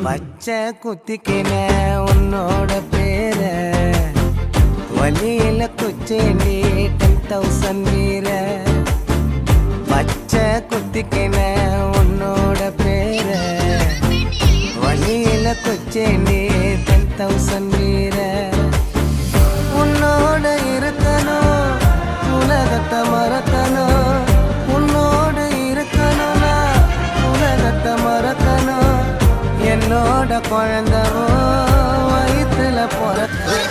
பச்சை குத்திக்கின உன்னோட பேர வழியில குச்சேண்டி 10,000 வீர. பச்சை குத்திக்கின உன்னோட பேர வழியில குச்சேண்டி 10,000 வீர. உன்னோட இருக்கணும் உலகத்தை மறக்கணும், உன்னோட இருக்கணும்னா உலகத்தை மறக்கணும். என்னோட குழந்தவோ வயிற்றுல பிறக்கணும்.